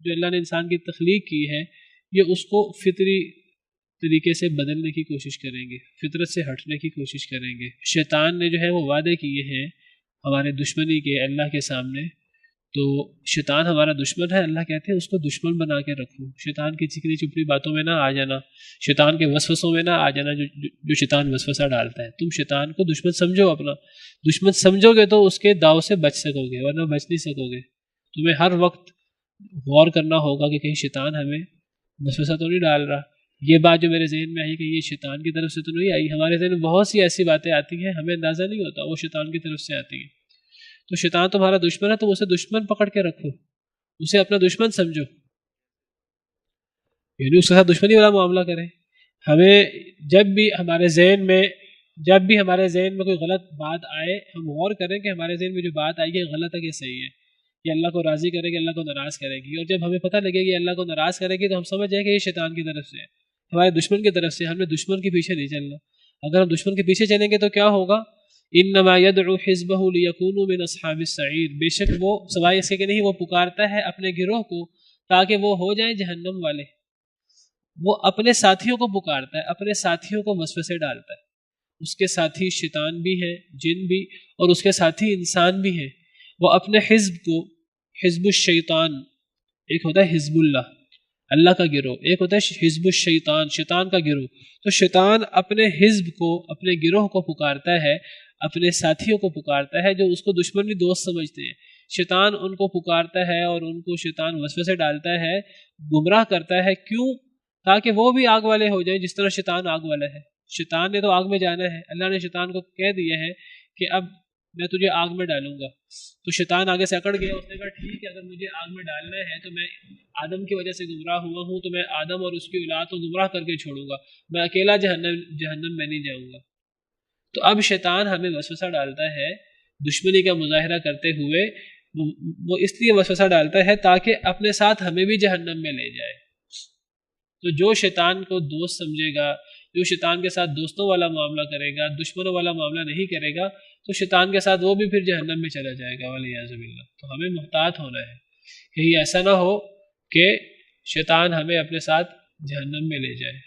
جو اللہ نے انسان کی تخلیق کی ہے، یہ اس کو فطری طریقے سے بدلنے کی کوشش کریں گے، فطرت سے ہٹنے کی کوشش کریں گے۔ شیطان نے جو ہے وہ وعدے کیے ہیں ہمارے دشمنی کے اللہ کے سامنے، تو شیطان ہمارا دشمن ہے، اللہ کہتے ہیں اس کو دشمن بنا کے رکھو، شیطان کی چکنی چپڑی باتوں میں نہ آ جانا، شیطان کے وسوسوں میں نہ آ جانا، جو شیطان وسوسہ ڈالتا ہے، تم شیطان کو دشمن سمجھو، اپنا دشمن سمجھو گے تو اس کے داؤ سے بچ سکو گے، ورنہ بچ نہیں سکو گے۔ تمہیں ہر وقت غور کرنا ہوگا کہ کہیں شیطان ہمیں وسوسہ تو نہیں ڈال رہا۔ یہ بات جو میرے ذہن میں آئی کہ یہ شیطان کی طرف سے تو نہیں آئی، ہمارے ذہن میں بہت سی ایسی باتیں آتی ہیں ہمیں اندازہ نہیں ہوتا وہ شیطان کی طرف سے آتی ہیں۔ تو شیطان تمہارا دشمن ہے تو اسے دشمن پکڑ کے رکھو، اسے اپنا دشمن سمجھو، یعنی اس کے ساتھ دشمنی والا معاملہ کریں۔ ہمیں جب بھی ہمارے ذہن میں کوئی غلط بات آئے، ہم غور کریں کہ ہمارے ذہن میں جو بات آئی ہے غلط ہے کہ صحیح ہے، یہ اللہ کو راضی کرے گی، اللہ کو ناراض کرے گی، اور جب ہمیں پتہ لگے کہ اللہ کو ناراض کرے گی تو ہم سمجھ جائیں کہ یہ شیطان کی طرف سے ہے، ہمارے دشمن کی طرف سے، ہم نے دشمن کے پیچھے نہیں چلنا۔ اگر ہم دشمن کے پیچھے چلیں گے تو کیا ہوگا؟ انما يدعو حزبه ليكونوا من اصحاب السعیر، بے شک وہ سوائے اس کے کہ نہیں، وہ پکارتا ہے اپنے گروہ کو تاکہ وہ ہو جائیں جہنم والے، وہ اپنے ساتھیوں کو پکارتا ہے، اپنے ساتھیوں کو وسوسے ڈالتا ہے، اس کے ساتھی شیطان بھی ہیں، جن بھی، اور اس کے ساتھی انسان بھی ہیں، وہ اپنے حزب کو، حزب الشیطان، ایک ہوتا ہے حزب اللہ کا گروہ، ایک ہوتا ہے حزب الشیطان، شیطان کا گروہ، تو شیطان اپنے حزب کو، اپنے گروہ کو پکارتا ہے، اپنے ساتھیوں کو پکارتا ہے جو اس کو دشمنی دوست سمجھتے ہیں، شیطان ان کو پکارتا ہے اور ان کو شیطان وسوسے ڈالتا ہے، گمراہ کرتا ہے، کیوں؟ تاکہ وہ بھی آگ والے ہو جائیں جس طرح شیطان آگ والا ہے۔ شیطان نے تو آگ میں جانا ہے، اللہ نے شیطان کو کہہ دیا ہے کہ اب میں تجھے آگ میں ڈالوں گا، تو شیطان آگے سے اکڑ گیا، اس نے کہا ٹھیک ہے، اگر مجھے آگ میں ڈالنا ہے تو میں آدم کی وجہ سے گمراہ ہوا ہوں تو میں آدم اور اس کی اولاد کو گمراہ کر کے چھوڑوں گا، میں اکیلا جہنم میں نہیں جاؤں گا۔ تو اب شیطان ہمیں وسوسہ ڈالتا ہے دشمنی کا مظاہرہ کرتے ہوئے، وہ اس لیے وسوسہ ڈالتا ہے تاکہ اپنے ساتھ ہمیں بھی جہنم میں لے جائے۔ تو جو شیطان کو دوست سمجھے گا، جو شیطان کے ساتھ دوستوں والا معاملہ کرے گا، دشمنوں والا معاملہ نہیں کرے گا، تو شیطان کے ساتھ وہ بھی پھر جہنم میں چلا جائے گا، والعیاذ باللہ۔ تو ہمیں محتاط ہونا ہے، کہیں ایسا نہ ہو کہ شیطان ہمیں اپنے ساتھ جہنم میں لے جائے۔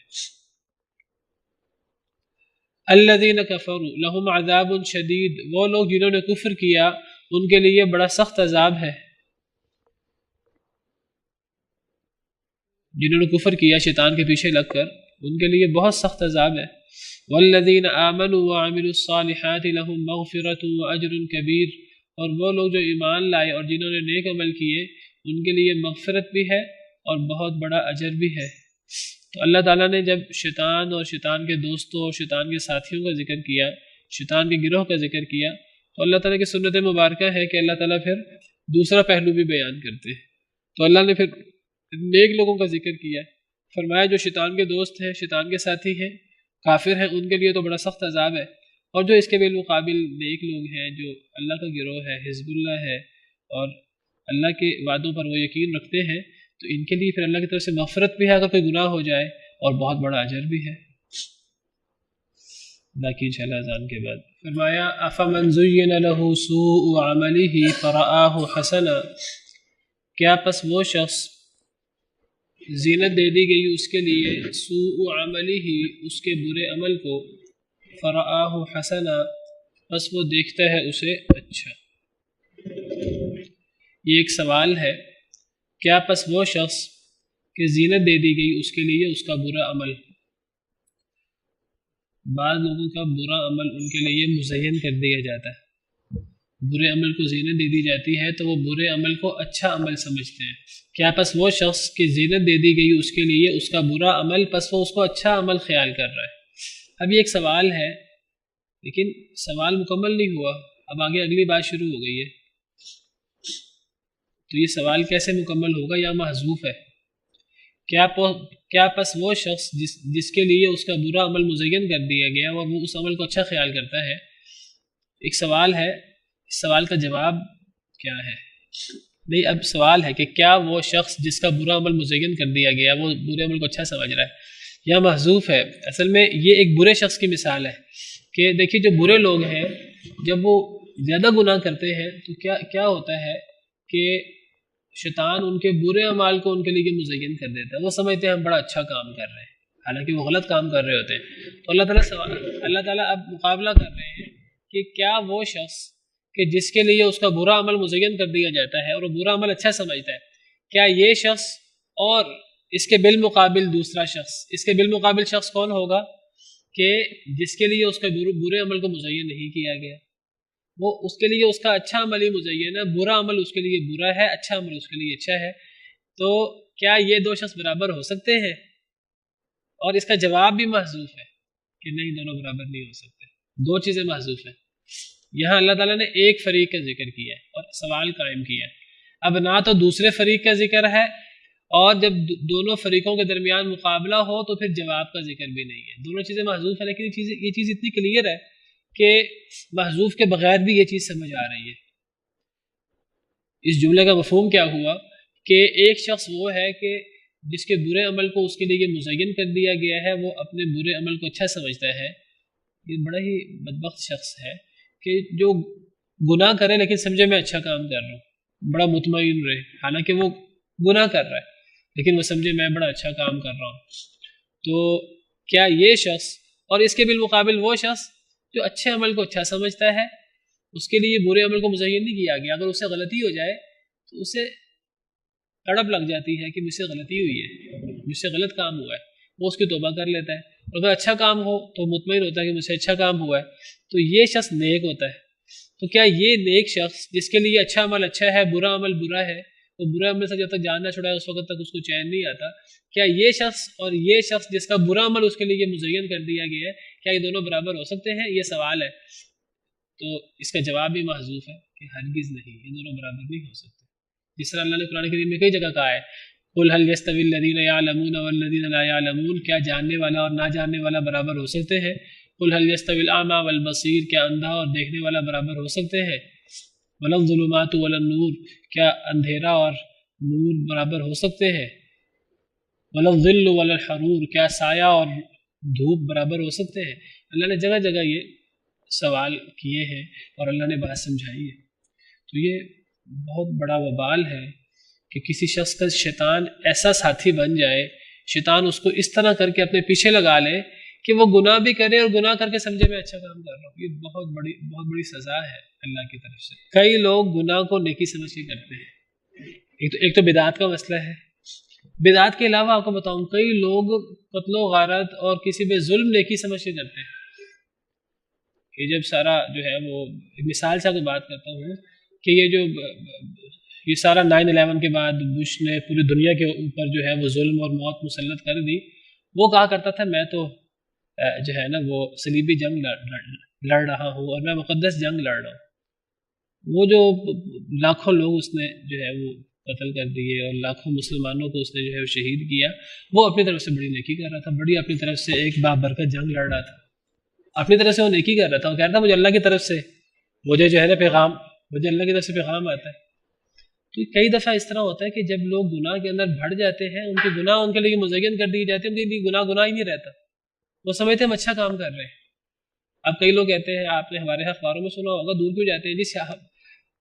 الذین کفروا لہم عذاب شدید، وہ لوگ جنہوں نے کفر کیا ان کے لیے بڑا سخت عذاب ہے، جنہوں نے کفر کیا شیطان کے پیچھے لگ کر ان کے لیے بہت سخت عذاب ہے۔ والذین آمنوا وعملوا الصالحات لہم مغفرۃ واجر کبیر، اور وہ لوگ جو ایمان لائے اور جنہوں نے نیک عمل کیے ان کے لیے مغفرت بھی ہے اور بہت بڑا اجر بھی ہے۔ تو اللہ تعالیٰ نے جب شیطان اور شیطان کے دوستوں اور شیطان کے ساتھیوں کا ذکر کیا، شیطان کے گروہ کا ذکر کیا، تو اللہ تعالیٰ کی سنت مبارکہ ہے کہ اللہ تعالیٰ پھر دوسرا پہلو بھی بیان کرتے ہیں۔ تو اللہ نے پھر نیک لوگوں کا ذکر کیا، فرمایا جو شیطان کے دوست ہیں، شیطان کے ساتھی ہیں، کافر ہیں، ان کے لیے تو بڑا سخت عذاب ہے، اور جو اس کے بالمقابل نیک لوگ ہیں، جو اللہ کا گروہ ہے، حزب اللہ ہے، اور اللہ کے وعدوں پر وہ یقین رکھتے ہیں، تو ان کے لیے پھر اللہ کی طرف سے مغفرت بھی ہے اگر کوئی گناہ ہو جائے، اور بہت بڑا اجر بھی ہے۔ باقی انشاءاللہ اذان کے بعد فرمایا افمن زین له سوء عمله فرآہ حسنا، کیا پس وہ شخص زینت دے دی گئی اس کے لیے سوء عمله، اس کے برے عمل کو، فرآہ حسنا، پس وہ دیکھتا ہے اسے اچھا۔ یہ ایک سوال ہے، کیا پس وہ شخص کہ زینت دے دی گئی اس کے لیے اس کا برا عمل، بعض لوگوں کا برا عمل ان کے لیے مزین کر دیا جاتا ہے، برے عمل کو زینت دے دی جاتی ہے تو وہ برے عمل کو اچھا عمل سمجھتے ہیں۔ کیا پس وہ شخص کہ زینت دے دی گئی اس کے لیے اس کا برا عمل، پس وہ اس کو اچھا عمل خیال کر رہا ہے۔ اب یہ ایک سوال ہے لیکن سوال مکمل نہیں ہوا، اب آگے اگلی بات شروع ہو گئی ہے، تو یہ سوال کیسے مکمل ہوگا یا محذوف ہے؟ کیا پس وہ شخص جس کے لیے اس کا برا عمل مزین کر دیا گیا اور وہ اس عمل کو اچھا خیال کرتا ہے. ایک سوال ہے، اس سوال کا جواب کیا ہے؟ نہیں، اب سوال ہے کہ کیا وہ شخص جس کا برا عمل مزین کر دیا گیا وہ برے عمل کو اچھا سمجھ رہا ہے یا محذوف ہے؟ اصل میں یہ ایک برے شخص کی مثال ہے کہ دیکھیے جو برے لوگ ہیں جب وہ زیادہ گناہ کرتے ہیں تو کیا ہوتا ہے کہ شیطان ان کے برے اعمال کو ان کے لیے مزین کر دیتا ہے. وہ سمجھتے ہیں ہم بڑا اچھا کام کر رہے ہیں، حالانکہ وہ غلط کام کر رہے ہوتے ہیں. تو اللہ تعالیٰ اب مقابلہ کر رہے ہیں کہ کیا وہ شخص کہ جس کے لیے اس کا برا عمل مزین کر دیا جاتا ہے اور وہ برا عمل اچھا سمجھتا ہے، کیا یہ شخص اور اس کے بالمقابل دوسرا شخص، اس کے بالمقابل شخص کون ہوگا کہ جس کے لیے اس کا برے عمل کو مزین نہیں کیا گیا، وہ اس کے لیے اس کا اچھا عمل ہی مزین ہے، برا عمل اس کے لیے برا ہے، اچھا عمل اس کے لیے اچھا ہے. تو کیا یہ دو شخص برابر ہو سکتے ہیں؟ اور اس کا جواب بھی محذوف ہے کہ نہیں، دونوں برابر نہیں ہو سکتے. دو چیزیں محذوف ہیں. یہاں اللہ تعالیٰ نے ایک فریق کا ذکر کیا ہے اور سوال قائم کیا ہے. اب نہ تو دوسرے فریق کا ذکر ہے، اور جب دونوں فریقوں کے درمیان مقابلہ ہو تو پھر جواب کا ذکر بھی نہیں ہے. دونوں چیزیں محذوف ہیں، لیکن یہ چیز اتنی کلیئر ہے کہ محذوف کے بغیر بھی یہ چیز سمجھ آ رہی ہے. اس جملے کا مفہوم کیا ہوا کہ ایک شخص وہ ہے کہ جس کے برے عمل کو اس کے لیے مزین کر دیا گیا ہے، وہ اپنے برے عمل کو اچھا سمجھتا ہے. یہ بڑا ہی بدبخت شخص ہے کہ جو گناہ کرے لیکن سمجھے میں اچھا کام کر رہا ہوں، بڑا مطمئن رہے، حالانکہ وہ گناہ کر رہا ہے لیکن وہ سمجھے میں بڑا اچھا کام کر رہا ہوں. تو کیا یہ شخص اور اس کے بالمقابل وہ شخص جو اچھے عمل کو اچھا سمجھتا ہے، اس کے لیے برے عمل کو مزین نہیں کیا گیا، اگر اسے غلطی ہو جائے تو اسے تڑپ لگ جاتی ہے کہ مجھ سے غلطی ہوئی ہے، مجھ سے غلط کام ہوا ہے، وہ اس کی توبہ کر لیتا ہے. اور اگر اچھا کام ہو تو مطمئن ہوتا ہے کہ مجھ سے اچھا کام ہوا ہے، تو یہ شخص نیک ہوتا ہے. تو کیا یہ نیک شخص جس کے لیے اچھا عمل اچھا ہے، برا عمل برا ہے، وہ برے عمل سے جب تک جان نہ چھڑائے اس وقت تک اس کو چین نہیں آتا، کیا یہ شخص اور یہ شخص جس کا برا عمل اس کے لیے مزین کر دیا گیا ہے، کیا یہ دونوں برابر ہو سکتے ہیں؟ یہ سوال ہے. تو اس کا جواب بھی محذوف ہے کہ ہرگز نہیں، یہ دونوں برابر نہیں ہو سکتے. جس طرح اللہ نے قرآن کریم میں کئی جگہ کہا ہے قُلْ هَلْ يَسْتَوِي الَّذِينَ يَعْلَمُونَ وَالَّذِينَ لَا يَعْلَمُونَ، کیا جاننے والا اور نہ جاننے والا برابر ہو سکتے ہیں؟ قُلْ هَلْ يَسْتَوِي الْأَعْمَى وَالْبَصِيرُ، کیا اندھا اور دیکھنے والا برابر ہو سکتے ہیں؟ وَلَا الظُّلُمَاتُ وَلَا النُّورُ، کیا اندھیرا اور نور برابر ہو سکتے ہیں؟ وَلَا الظِّلُّ وَلَا الْحَرُورُ، کیا سایہ اور دھوپ برابر ہو سکتے ہیں؟ اللہ نے جگہ جگہ یہ سوال کیے ہیں اور اللہ نے بات سمجھائی ہے. تو یہ بہت بڑا وبال ہے کہ کسی شخص کا شیطان ایسا ساتھی بن جائے، شیطان اس کو اس طرح کر کے اپنے پیچھے لگا لے کہ وہ گناہ بھی کرے اور گناہ کر کے سمجھے میں اچھا کام کر رہا ہوں. یہ بہت بڑی سزا ہے اللہ کی طرف سے. کئی لوگ گناہ کو نیکی سمجھ کے کرتے ہیں. ایک تو بدعات کا مسئلہ ہے. بدعات کے علاوہ آپ کو بتاؤں کئی لوگ قتل و غارت اور کسی پہ ظلم نیکی سمجھ کے کرتے ہیں. کہ جب سارا جو ہے وہ مثال سے آپ کو بات کرتا ہوں کہ یہ سارا 9/11 کے بعد بش نے پوری دنیا کے اوپر جو ہے وہ ظلم اور موت مسلط کر دی. وہ کہا کرتا تھا میں تو جو ہے نا وہ صلیبی جنگ لڑ رہا ہوں اور میں مقدس جنگ لڑ رہا ہوں. وہ جو لاکھوں لوگ اس نے جو ہے وہ قتل کر دیے اور لاکھوں مسلمانوں کو اس نے جو ہے وہ شہید کیا، وہ اپنی طرف سے بڑی نیکی کر رہا تھا، بڑی اپنی طرف سے ایک بابرکت جنگ لڑ رہا تھا، اپنی طرف سے وہ نیکی کر رہا تھا. وہ کہہ رہا تھا مجھے اللہ کی طرف سے مجھے جو ہے نا پیغام، مجھے اللہ کی طرف سے پیغام آتا ہے. تو کئی دفعہ اس طرح ہوتا ہے کہ جب لوگ گناہ کے اندر بڑھ جاتے ہیں، ان کے گناہ ان کے لیے مزین کر دیے جاتے ہیں، ان کے لیے گناہ ہی نہیں رہتا، وہ سمجھتے ہیں ہم اچھا کام کر رہے ہیں. اب کئی لوگ کہتے ہیں، آپ نے ہمارے اخباروں میں سنا ہوگا، دور کیوں جاتے ہیں جی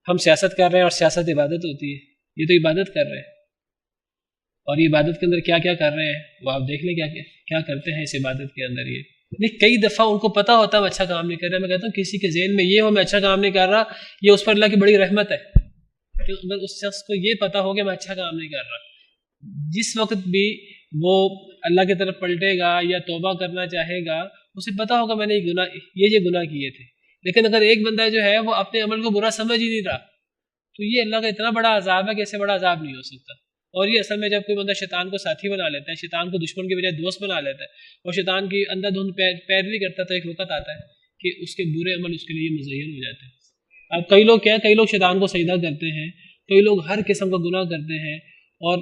ہم سیاست کر رہے ہیں اور سیاست عبادت ہوتی ہے. یہ تو عبادت کر رہے ہیں، اور یہ عبادت کے اندر کیا کیا کر رہے ہیں وہ آپ دیکھ لیں کیا کرتے ہیں اس عبادت کے اندر. یہ کئی دفعہ ان کو پتہ ہوتا ہے میں اچھا کام نہیں کر رہا. میں کہتا ہوں کسی کے ذہن میں یہ ہو میں اچھا کام نہیں کر رہا، یہ اس پر اللہ کی بڑی رحمت ہے کہ اگر اس شخص کو یہ پتہ ہو کہ میں اچھا کام نہیں کر رہا، جس وقت بھی وہ اللہ کی طرف پلٹے گا یا توبہ کرنا چاہے گا، اسے پتہ ہوگا میں نے یہ گناہ کیے تھے. لیکن اگر ایک بندہ جو ہے وہ اپنے عمل کو برا سمجھ ہی نہیں رہا، تو یہ اللہ کا اتنا بڑا عذاب ہے کہ اس سے بڑا عذاب نہیں ہو سکتا. اور یہ اصل میں جب کوئی بندہ شیطان کو ساتھی بنا لیتا ہے، شیطان کو دشمن کی بجائے دوست بنا لیتا ہے اور شیطان کی اندھا دھند پیروی کرتا ہے، تو ایک وقت آتا ہے کہ اس کے برے عمل اس کے لیے مزین ہو جاتے ہیں. اب کئی لوگ شیطان کو سجدہ کرتے ہیں، کئی لوگ ہر قسم کا گناہ کرتے ہیں اور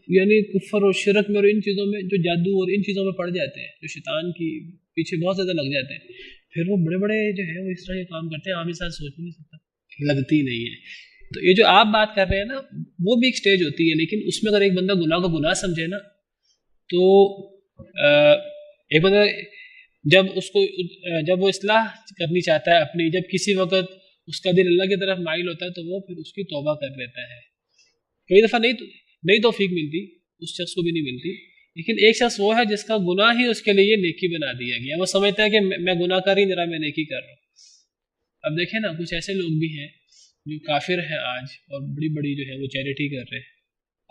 یعنی کفر اور شرک میں اور ان چیزوں میں، جو جادو اور ان چیزوں میں پڑ جاتے ہیں، جو شیطان کی پیچھے بہت زیادہ لگ جاتے ہیں، پھر وہ بڑے بڑے جو ہے وہ اس طرح کے کام کرتے ہیں، عام انسان سوچ بھی نہیں سکتا، لگتی نہیں ہے۔ تو یہ جو آپ بات کر رہے ہیں نا، وہ بھی ایک سٹیج ہوتی ہے، لیکن اس میں اگر ایک بندہ گناہ کو گناہ سمجھے نا، تو ایک بندہ جب وہ اصلاح کرنی چاہتا ہے اپنی، جب کسی وقت اس کا دل اللہ کی طرف مائل ہوتا ہے، تو وہ پھر اس کی توبہ کر لیتا ہے۔ کئی دفعہ نہیں توفیق ملتی، اس شخص کو بھی نہیں ملتی، لیکن ایک شخص وہ ہے جس کا گناہ ہی اس کے لیے نیکی بنا دیا گیا، وہ سمجھتا ہے کہ میں گناہ کر ہی نہیں رہا، میں نیکی کر رہا ہوں۔ اب دیکھیں نا، کچھ ایسے لوگ بھی ہیں جو کافر ہیں آج، اور بڑی بڑی جو ہے وہ چیریٹی کر رہے ہیں۔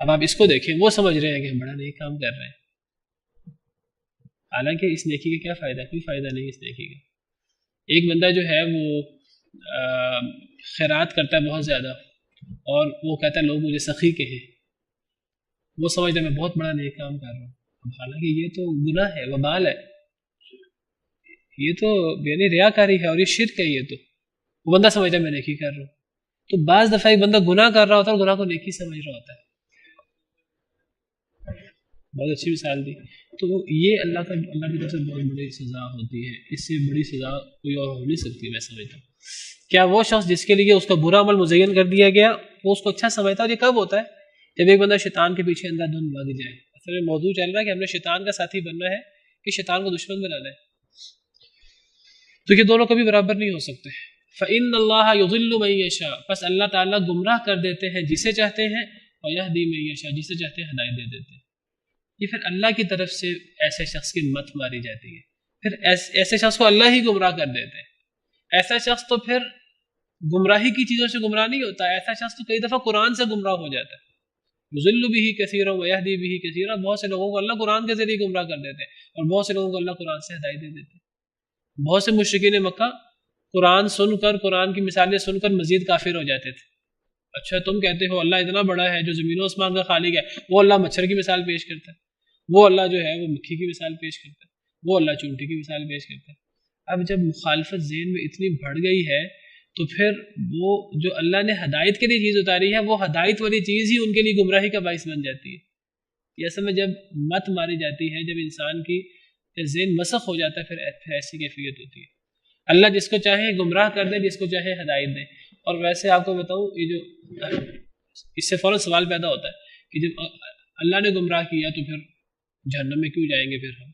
اب آپ اس کو دیکھیں، وہ سمجھ رہے ہیں کہ ہم بڑا نیک کام کر رہے ہیں، حالانکہ اس نیکی کا کیا فائدہ؟ کوئی فائدہ نہیں اس نیکی کا۔ ایک بندہ جو ہے وہ خیرات کرتا ہے بہت زیادہ، اور وہ کہتا ہے لوگ مجھے سخی کہیں، وہ سمجھتا ہے میں بہت بڑا نیک کام کر رہا ہوں، اب حالانکہ یہ تو گناہ ہے، وبال ہے، یہ تو یعنی ریاکاری ہے، اور یہ شرک ہے، یہ تو وہ بندہ سمجھتا ہے میں نیکی کر رہا ہوں۔ تو بعض دفعہ ایک بندہ گناہ کر رہا ہوتا ہے اور گناہ کو نیکی سمجھ رہا ہوتا ہے۔ بہت اچھی مثال دی۔ تو یہ اللہ کی طرف سے بہت بڑی سزا ہوتی ہے، اس سے بڑی سزا کوئی اور ہو نہیں سکتی، میں سمجھتا ہوں۔ کیا وہ شخص جس کے لیے اس کا برا عمل مزین کر دیا گیا، وہ اس کو اچھا سمجھتا ہے؟ اور یہ کب ہوتا ہے؟ جب ایک بندہ شیطان کے پیچھے اندھا دھند لگ جائے۔ اصل میں موضوع چل رہا ہے کہ ہم نے شیطان کا ساتھی بننا ہے کہ شیطان کو دشمن بنانا ہے، تو یہ دونوں کبھی برابر نہیں ہو سکتے۔ فَإِنَّ اللَّهَ يُضِلُّ مَن يَشَاءُ، بس اللہ تعالیٰ گمراہ کر دیتے ہیں جسے چاہتے ہیں، وَيَهْدِي مَن يَشَاءُ، جسے چاہتے ہیں ہدایت دے دیتے ہیں۔ یہ پھر اللہ کی طرف سے ایسے شخص کی مت ماری جاتی ہے، پھر ایسے شخص کو اللہ ہی گمراہ کر دیتے ہیں۔ ایسا شخص تو پھر گمراہی کی چیزوں سے گمراہ نہیں ہوتا، ایسا شخص تو کئی دفعہ قرآن سے گمراہ ہو جاتا ہے۔ یضل بہ کثیرا ویہدی بہ کثیرا، بہت سے لوگوں کو اللہ قرآن کے ذریعے گمراہ کر دیتے ہیں، اور بہت سے لوگوں کو اللہ قرآن سے ہدایت دے دیتے ہیں۔ بہت سے مشرکین مکہ قرآن سن کر، قرآن کی مثالیں سن کر مزید کافر ہو جاتے تھے۔ اچھا تم کہتے ہو اللہ اتنا بڑا ہے جو زمین و آسمان کا خالق ہے، وہ اللہ مچھر کی مثال پیش کرتا ہے، وہ اللہ جو ہے وہ مکھی کی مثال پیش کرتا ہے، وہ اللہ چونٹی کی مثال پیش کرتا ہے۔ اب جب مخالفت ذہن میں اتنی بڑھ گئی ہے، تو پھر وہ جو اللہ نے ہدایت کے لیے چیز اتاری ہے، وہ ہدایت والی چیز ہی ان کے لیے گمراہی کا باعث بن جاتی ہے۔ یہ اصل میں جب مت ماری جاتی ہے، جب انسان کی ذہن مسخ ہو جاتا ہے، پھر ایسی کیفیت ہوتی ہے۔ اللہ جس کو چاہے گمراہ کر دے، جس کو چاہے ہدایت دے۔ اور ویسے آپ کو بتاؤں، یہ جو اس سے فوراً سوال پیدا ہوتا ہے کہ جب اللہ نے گمراہ کیا تو پھر جہنم میں کیوں جائیں گے پھر ہم؟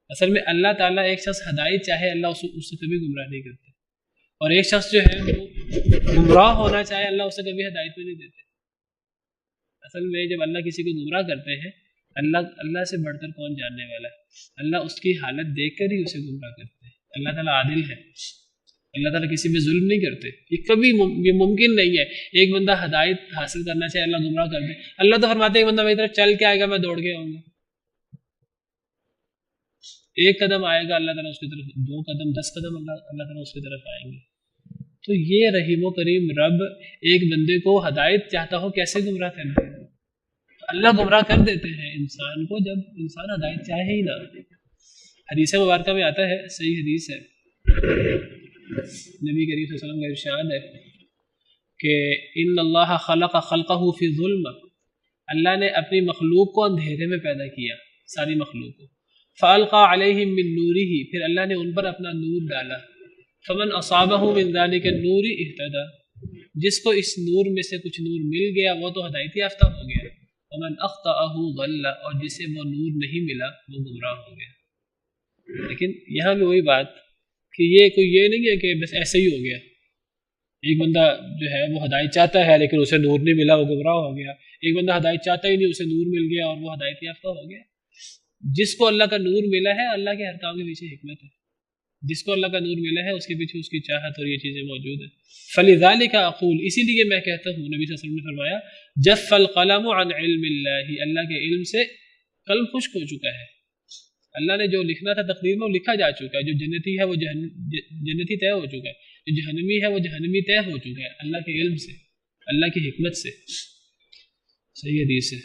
اصل میں اللہ تعالیٰ ایک شخص ہدایت چاہے، اللہ اس سے کبھی گمراہ نہیں کرتے، اور ایک شخص جو ہے وہ گمراہ ہونا چاہے، اللہ اسے کبھی ہدایت میں نہیں دیتے۔ اصل میں جب اللہ کسی کو گمراہ کرتے ہیں، اللہ سے بڑھ کر کون جاننے والا ہے؟ اللہ اس کی حالت دیکھ کر ہی اسے گمراہ کرتے ہیں۔ اللہ تعالیٰ عادل ہے، اللہ تعالیٰ کسی پہ ظلم نہیں کرتے، یہ کبھی یہ ممکن نہیں ہے ایک بندہ ہدایت حاصل کرنا چاہے، اللہ گمراہ کر دے۔ اللہ تو فرماتے ہیں ایک بندہ میری طرف چل کے آئے گا، میں دوڑ کے آؤں گا۔ ایک قدم آئے گا، اللہ تعالیٰ اس کی طرف 2 قدم 10 قدم اللہ تعالیٰ اس کی طرف آئیں گے۔ تو یہ رحیم و کریم رب ایک بندے کو ہدایت چاہتا ہو کیسے گمراہ کر دے؟ اللہ گمراہ کر دیتے ہیں انسان کو جب انسان ہدایت چاہے ہی نہ۔ حدیث مبارکہ میں آتا ہے، صحیح حدیث ہے، نبی کریم صلی اللہ علیہ وسلم کا ارشاد ہے کہ ان اللہ خلق خلقہ فی ظلم، اللہ نے اپنی مخلوق کو اندھیرے میں پیدا کیا، ساری مخلوق کو۔ فالقى علیہم من نورہ، پھر اللہ نے ان پر اپنا نور ڈالا۔ فمن اصابہ من ذلک النور اہتدی، جس کو اس نور میں سے کچھ نور مل گیا وہ تو ہدایت یافتہ ہو گیا۔ ومن اخطأہ ضل، اور جسے وہ نور نہیں ملا وہ گمراہ ہو گیا۔ لیکن یہاں بھی وہی بات کہ یہ نہیں ہے کہ بس ایسے ہی ہو گیا، ایک بندہ جو ہے وہ ہدایت چاہتا ہے لیکن اسے نور نہیں ملا وہ گمراہ ہو گیا، ایک بندہ ہدایت چاہتا ہی نہیں، اسے نور مل گیا اور وہ ہدایت یافتہ ہو گیا۔ جس کو اللہ کا نور ملا ہے، اللہ کے ہر کام کے پیچھے حکمت ہے، جس کو اللہ کا نور ملا ہے اس کے پیچھے اس کی چاہت اور یہ چیزیں موجود ہیں۔ فلذلک اقول، اسی لیے میں کہتا ہوں، نبی صلی اللہ علیہ وسلم نے فرمایا جف القلم عن علم اللہ، اللہ کے علم سے قلم خشک ہو چکا ہے، اللہ نے جو لکھنا تھا تقدیر میں وہ لکھا جا چکا ہے، جو جنتی ہے وہ جنتی طے ہو چکا ہے، جو جہنمی ہے وہ جہنمی طے ہو چکا ہے، اللہ کے علم سے، اللہ کی حکمت سے۔ صحیح حدیث ہے۔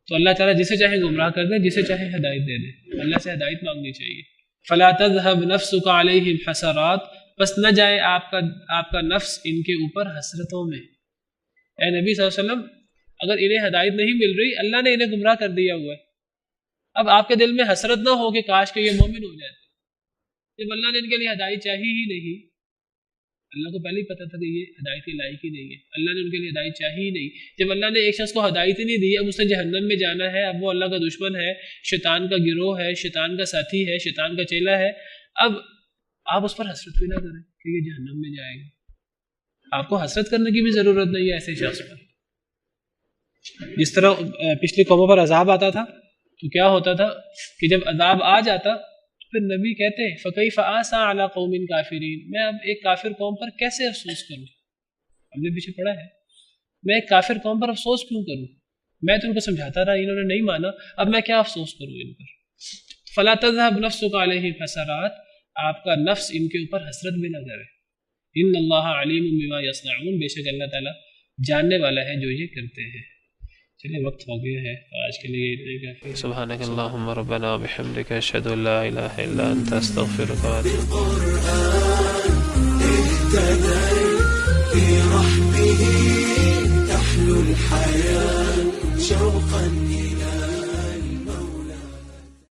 تو اللہ تعالیٰ جسے چاہے گمراہ کر دے، جسے چاہے ہدایت دے دے، اللہ سے ہدایت مانگنی چاہیے۔ فلا تذهب نفسك علیہم حسرات، بس نہ جائے آپ کا نفس ان کے اوپر حسرتوں میں۔ اے نبی صلی اللہ علیہ وسلم، اگر انہیں ہدایت نہیں مل رہی، اللہ نے انہیں گمراہ کر دیا ہوا ہے۔ اب آپ کے دل میں حسرت نہ ہو کہ کاش کہ یہ مومن ہو جاتے، جب اللہ نے ان کے لیے ہدایت چاہی ہی نہیں، اللہ کو پہلے ہی پتا تھا کہ یہ ہدایت کے لائق ہی نہیں ہے، اللہ نے ان کے لیے ہدایت چاہی ہی نہیں۔ جب اللہ نے ایک شخص کو ہدایت ہی نہیں دی، اب اس نے جہنم میں جانا ہے، اب وہ اللہ کا دشمن ہے، شیطان کا گروہ ہے، شیطان کا ساتھی ہے، شیطان کا چیلا ہے، اب آپ اس پر حسرت بھی نہ کریں کہ یہ جہنم میں جائے گا۔ آپ کو حسرت کرنے کی بھی ضرورت نہیں ہے ایسے شخص پر۔ جس طرح پچھلی قوموں پر عذاب آتا تھا تو کیا ہوتا تھا کہ جب عذاب آ جاتا پھر نبی کہتے فَكَيْفَ آسَىٰ عَلَىٰ قَوْمٍ كَافِرِينَ، میں اب ایک کافر قوم پر کیسے افسوس کروں؟ ہم نے پیچھے پڑھا ہے، میں ایک کافر قوم پر افسوس کیوں کروں؟ میں تو ان کو سمجھاتا رہا، انہوں نے نہیں مانا، اب میں کیا افسوس کروں ان پر؟ فَلَا تَذْهَبْ نَفْسُكَ عَلَيْهِمْ حَسَرَاتٍ، آپ کا نفس ان کے اوپر حسرت بھی نہ کرے۔ ان اللہ علیم بما یصنعون، بے شک اللہ تعالیٰ جاننے والا ہے جو یہ کرتے ہیں۔ چلے وقت ہو گیا ہے، آج کے لیے اتنے کافی۔ سبحانک اللہم ربنا وبحمدک، اشہد ان لا الہ الا انت، استغفرک واتوب برحمته تحلو الحياة شوقا